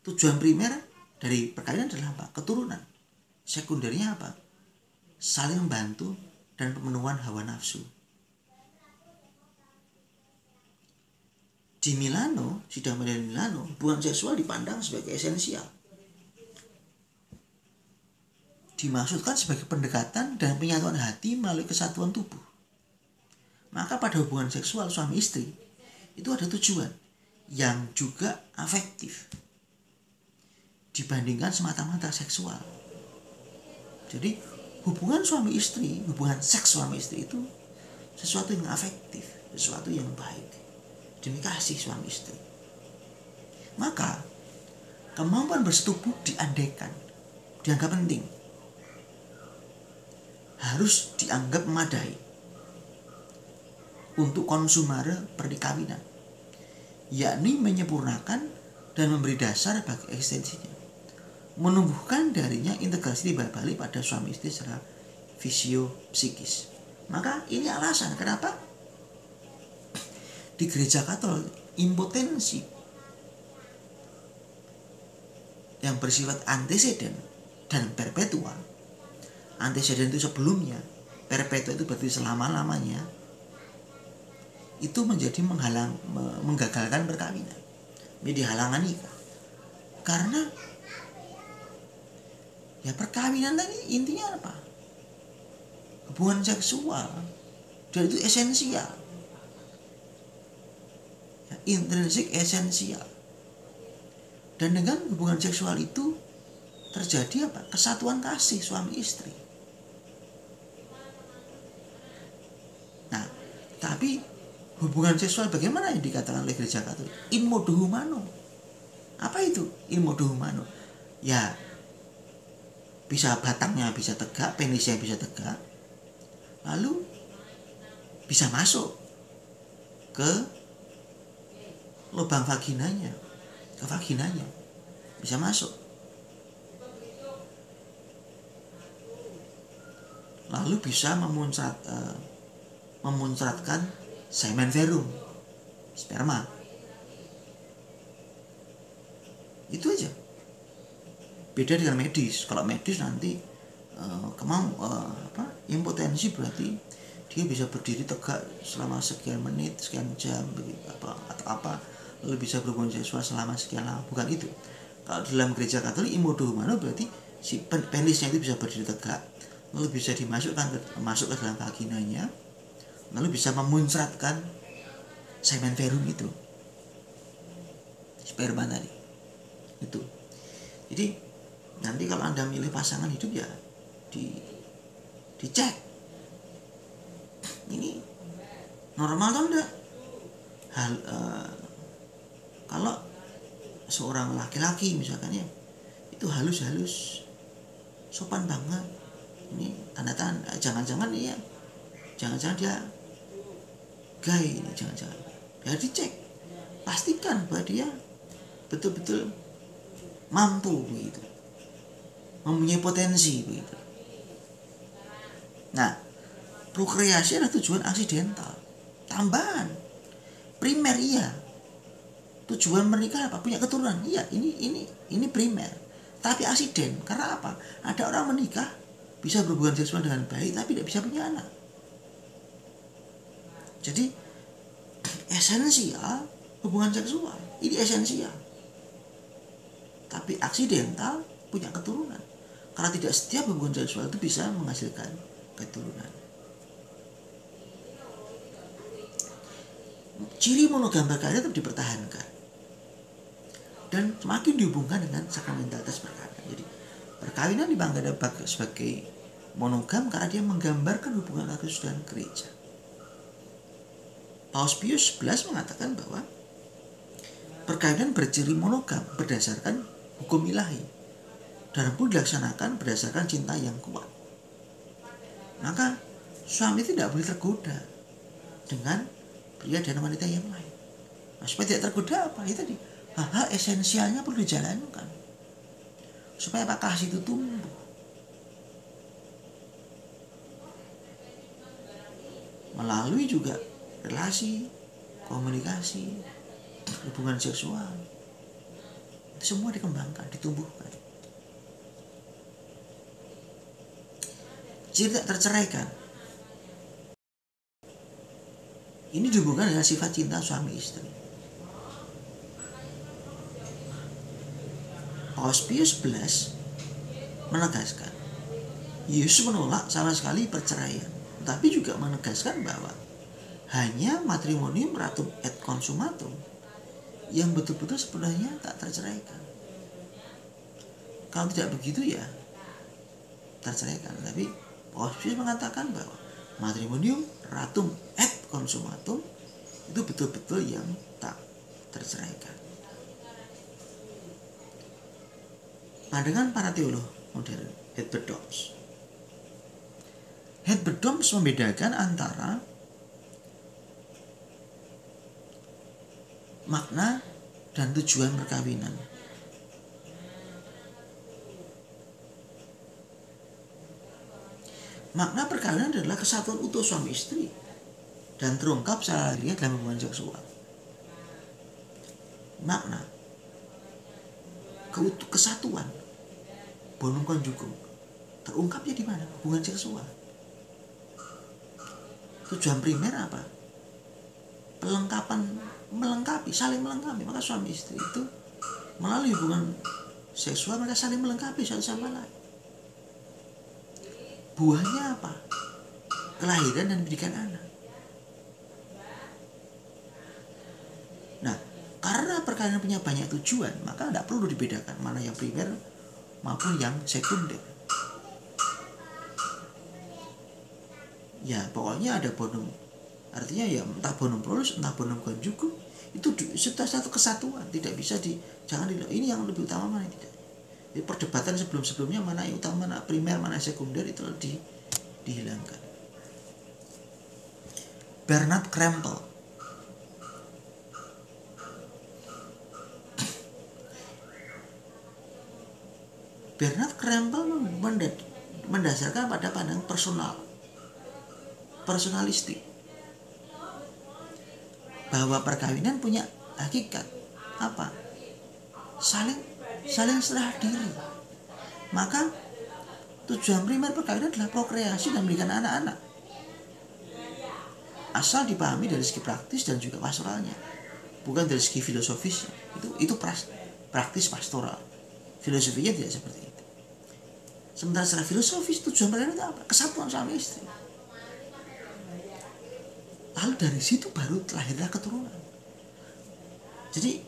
tujuan primer dari perkawinan adalah apa? Keturunan. Sekundernya apa? Saling membantu dan pemenuhan hawa nafsu. Di Milano, sidang modern Milano, hubungan seksual dipandang sebagai esensial. Dimaksudkan sebagai pendekatan dan penyatuan hati melalui kesatuan tubuh. Maka pada hubungan seksual suami istri, itu ada tujuan yang juga afektif dibandingkan semata-mata seksual. Jadi hubungan suami istri, hubungan seks suami istri itu sesuatu yang afektif, sesuatu yang baik. Demi kasih suami istri. Maka kemampuan bersetubuh diandaikan, dianggap penting, harus dianggap memadai untuk konsumare perkawinan, yakni menyempurnakan dan memberi dasar bagi eksistensinya, menumbuhkan darinya integrasi timbal-balik pada suami istri secara fisio-psikis. Maka ini alasan kenapa di gereja Katolik impotensi yang bersifat anteseden dan perpetua antecedent itu sebelumnya, perpetua itu berarti selama-lamanya, itu menjadi menggagalkan perkawinan, menjadi halangan nikah. Karena ya perkawinan tadi intinya apa? Hubungan seksual, dan itu esensial, ya, intrinsik esensial. Dan dengan hubungan seksual itu terjadi apa? Kesatuan kasih suami istri. Nah, tapi hubungan seksual bagaimana yang dikatakan oleh Gereja Katolik? In modo humano. Apa itu in modo humano? Ya, bisa batangnya bisa tegak, penisnya bisa tegak, lalu bisa masuk ke lubang vaginanya, bisa masuk. Lalu bisa memuncratkan semen verum, sperma. Itu aja. Beda dengan medis. Kalau medis nanti impotensi berarti dia bisa berdiri tegak selama sekian menit, sekian jam, atau lalu bisa berhubungan seksual selama sekian lama. Bukan itu. Kalau dalam Gereja Katolik in modo humano berarti si penisnya itu bisa berdiri tegak, lalu bisa masuk ke dalam vaginanya, lalu bisa memuncratkan semen verum itu, sperma tadi itu. Jadi nanti kalau Anda milih pasangan hidup ya dicek ini normal atau enggak. Kalau seorang laki-laki misalkan ya, itu halus-halus, sopan banget, ini tanda-tanda, jangan-jangan dia gay, jangan-jangan. Ya dicek, pastikan bahwa dia betul-betul mampu begitu, mempunyai potensi begitu. Nah, prokreasi adalah tujuan aksidental, tambahan. Primer iya, tujuan menikah apa? Punya keturunan. Iya, ini primer. Tapi aksiden, karena apa? Ada orang menikah bisa berhubungan seksual dengan baik tapi tidak bisa punya anak. Jadi esensial hubungan seksual, ini esensial. Tapi aksidental punya keturunan. Karena tidak setiap hubungan seksual itu bisa menghasilkan keturunan. Ciri monogam berkarya tetap dipertahankan dan semakin dihubungkan dengan sakramentalitas perkawinan. Jadi perkawinan dianggap sebagai monogam karena dia menggambarkan hubungan Kristus dan gereja. Paus Pius XI mengatakan bahwa perkawinan berciri monogam berdasarkan hukum ilahi dan pun dilaksanakan berdasarkan cinta yang kuat. Maka suami tidak boleh tergoda dengan pria dan wanita yang lain. Nah, supaya tidak tergoda apa? Itu tadi hal-hal esensialnya perlu dijalankan supaya kasih itu tumbuh. Melalui juga relasi, komunikasi, hubungan seksual, itu semua dikembangkan, ditumbuhkan. Jadi tidak terceraikan. Ini dihubungkan dengan sifat cinta suami istri. Paus Pius XI menegaskan, Yesus menolak sama sekali perceraian, tapi juga menegaskan bahwa hanya matrimonium ratum et consumatum yang betul-betul sebenarnya tak terceraikan. Kalau tidak begitu ya terceraikan. Tapi Paus Pius mengatakan bahwa matrimonium ratum et consumatum itu betul-betul yang tak terceraikan. Pandangan para teolog modern, Herbert Doms membedakan antara makna dan tujuan perkawinan. Makna perkawinan adalah kesatuan utuh suami istri dan terungkap secara lahiriah dalam hubungan seksual. Makna kesatuan bonum conjugum Terungkapnya di mana? Hubungan seksual. Tujuan primer apa? Melengkapi, saling melengkapi. Maka suami istri itu melalui hubungan seksual mereka saling melengkapi satu sama lain. Buahnya apa? Kelahiran dan pendidikan anak. Nah, karena perkawinan punya banyak tujuan, maka tidak perlu dibedakan mana yang primer maupun yang sekunder. Ya, pokoknya ada bonum. Artinya ya entah bonum prolus, entah bonum conjugum, itu satu kesatuan. Tidak bisa jangan ini yang lebih utama mana tidak. Jadi perdebatan sebelum-sebelumnya mana yang utama, mana primer, mana sekunder itu dihilangkan. Bernard Krempel. Bernard Krempel mendasarkan pada pandangan personalistik, bahwa perkawinan punya hakikat apa? Saling serah diri. Maka tujuan primer perkawinan adalah prokreasi dan memberikan anak-anak. Asal dipahami dari segi praktis dan juga pastoralnya, bukan dari segi filosofisnya. Itu praktis pastoral. Filosofinya tidak seperti itu. Sementara secara filosofis tujuan perkawinan itu apa? Kesatuan suami istri. Lalu dari situ baru lahirlah keturunan. Jadi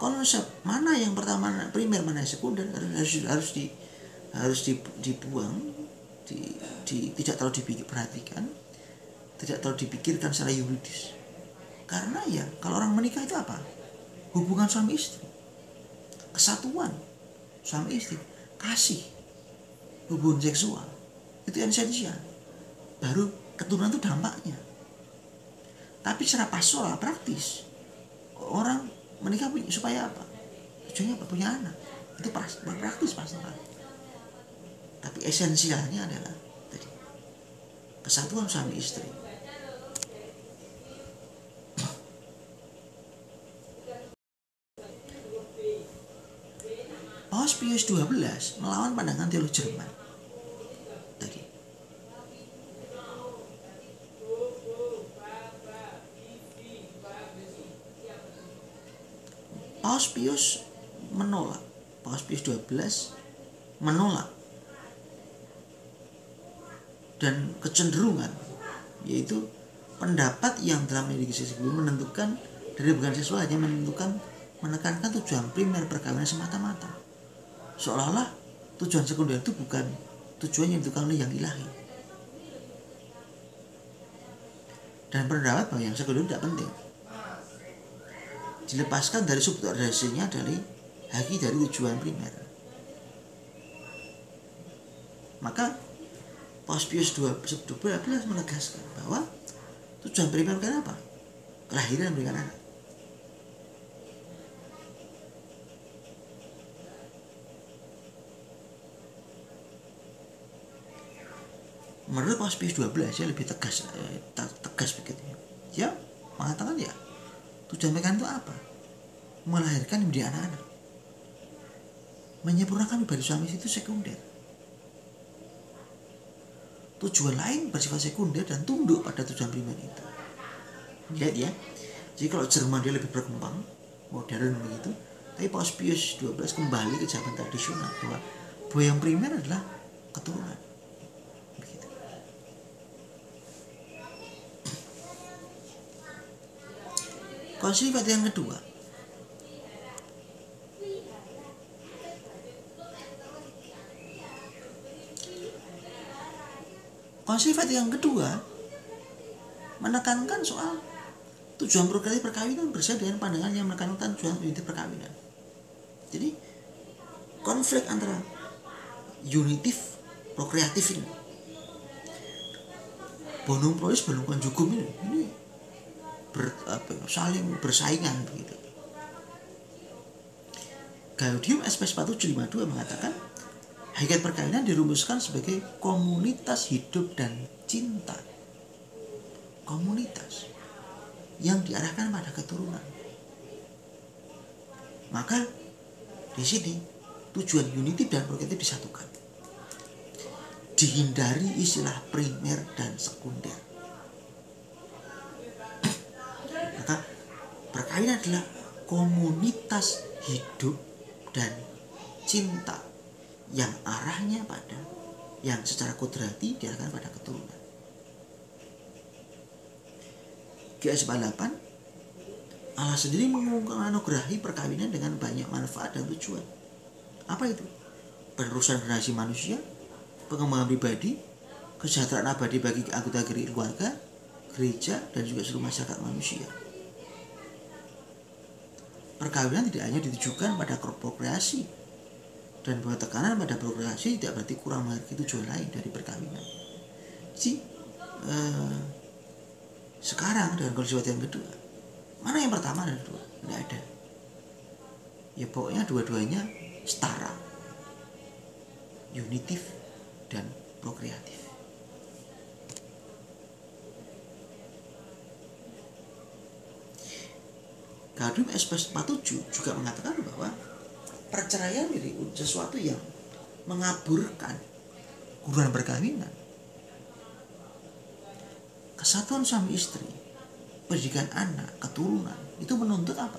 konsep mana yang pertama primer, mana yang sekunder harus dibuang, tidak terlalu diperhatikan, tidak terlalu dipikirkan secara yuridis. Karena ya kalau orang menikah itu apa? Hubungan suami istri, kesatuan suami istri, kasih, hubungan seksual, itu esensial. Baru keturunan itu dampaknya. Tapi secara pastoral praktis, orang menikah supaya apa? Tujuannya apa? Punya anak. Itu praktis pastoral. Tapi esensialnya adalah tadi kesatuan suami istri. Paus Pius XII melawan pandangan teologi Jerman tadi. Paus Pius XII menolak dan kecenderungan, yaitu pendapat yang dalam medikasi sebelum menentukan dari hubungan seksual hanya menekankan tujuan primer perkawinan semata-mata, seolah-olah tujuan sekunder itu bukan tujuan yang ditentukan oleh yang ilahi. Dan pendapat bahwa yang sekunder tidak penting, dilepaskan dari subordinasinya dari haki dari tujuan primer. Maka Paus Pius XII menegaskan bahwa tujuan primer bukan apa? Kelahiran memberikan anak. Menurut Paus Pius XII ya lebih tegas begitu. Ya mengatakan ya tujuan mereka itu apa? Melahirkan dan mendidik anak-anak. Menyempurnakan pribadi suami itu sekunder. Tujuan lain bersifat sekunder dan tunduk pada tujuan primer itu. Lihat ya. Jadi kalau Jerman dia lebih berkembang, modern begitu. Tapi Paus Pius XII kembali ke zaman tradisional bahwa yang primer adalah keturunan. Begitu. Konsili Vatikan kedua. Konsili Vatikan kedua menekankan soal tujuan prokreatif perkawinan bersama dengan pandangan yang menekankan tujuan unitif perkawinan. Jadi konflik antara unitif prokreatif ini, bonum prolus bonum conjugum ini saling bersaingan begitu. Gaudium Spes 4752 mengatakan hakikat perkawinan dirumuskan sebagai komunitas hidup dan cinta. Komunitas yang diarahkan pada keturunan. Maka di sini tujuan unitif dan prokreatif disatukan. dihindari istilah primer dan sekunder. Maka perkawinan adalah komunitas hidup dan cinta yang arahnya pada, yang secara kodrati diarahkan pada keturunan. GS 48, Allah sendiri menganugerahi perkawinan dengan banyak manfaat dan tujuan. Apa itu? Penerusan generasi manusia, pengembangan pribadi, kesejahteraan abadi bagi anggota keluarga, gereja, dan juga seluruh masyarakat manusia. Perkawinan tidak hanya ditujukan pada prokreasi, dan bahwa tekanan pada prokreasi tidak berarti kurang memiliki tujuan lain dari perkawinan. Jadi sekarang dengan kondisi yang kedua, mana yang pertama dan kedua? Tidak ada. Ya pokoknya dua-duanya setara, unitif dan prokreatif. Gaudium et Spes 47 juga mengatakan bahwa perceraian menjadi sesuatu yang mengaburkan hubungan perkawinan. Kesatuan suami istri, pendidikan anak, keturunan, itu menuntut apa?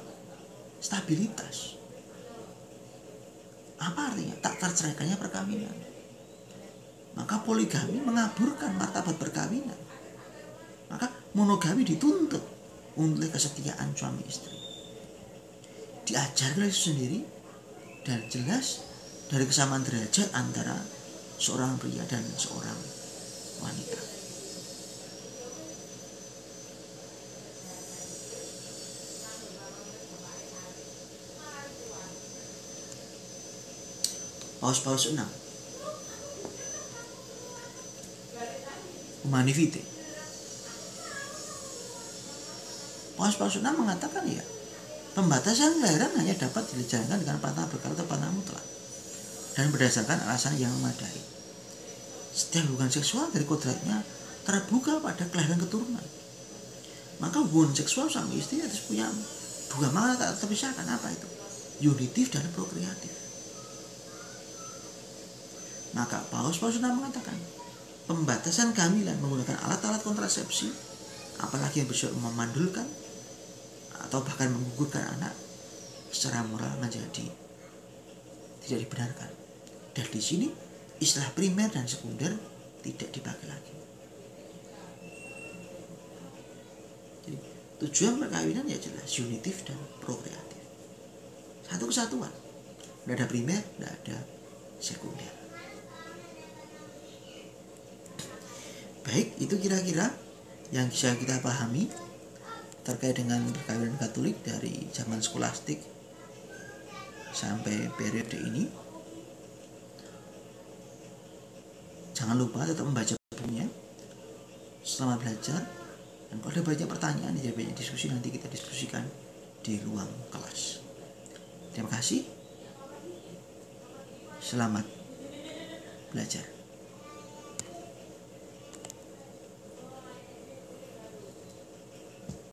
Stabilitas. Apa artinya? Tak terceraikannya perkawinan. Maka poligami mengaburkan martabat perkawinan. Maka monogami dituntut oleh kesetiaan suami istri. Diajarkan oleh itu sendiri, dan jelas dari kesamaan derajat antara seorang pria dan seorang wanita. Paus 6 Humanae Vitae. Paus 6 mengatakan ya, pembatasan kelahiran hanya dapat dijalankan dengan pantangan berkala atau pantangan mutlak dan berdasarkan alasan yang memadai. Setiap hubungan seksual dari kodratnya terbuka pada kelahiran keturunan. Maka hubungan seksual suami istri harus punya dua makna tak terpisahkan. Apa itu? Unitif dan prokreatif. Maka Paus 6 mengatakan pembatasan kehamilan menggunakan alat-alat kontrasepsi, apalagi yang bisa memandulkan atau bahkan menggugurkan anak, secara moral menjadi tidak dibenarkan. Dan di sini istilah primer dan sekunder tidak dipakai lagi. Jadi tujuan perkawinan ya jelas unitif dan prokreatif. Satu kesatuan. Tidak ada primer, tidak ada sekunder. Baik, itu kira-kira yang bisa kita pahami terkait dengan perkawinan Katolik dari zaman skolastik sampai periode ini. Jangan lupa tetap membaca bukunya. Selamat belajar. Dan kalau ada banyak pertanyaan, ada banyak diskusi, nanti kita diskusikan di ruang kelas. Terima kasih. Selamat belajar.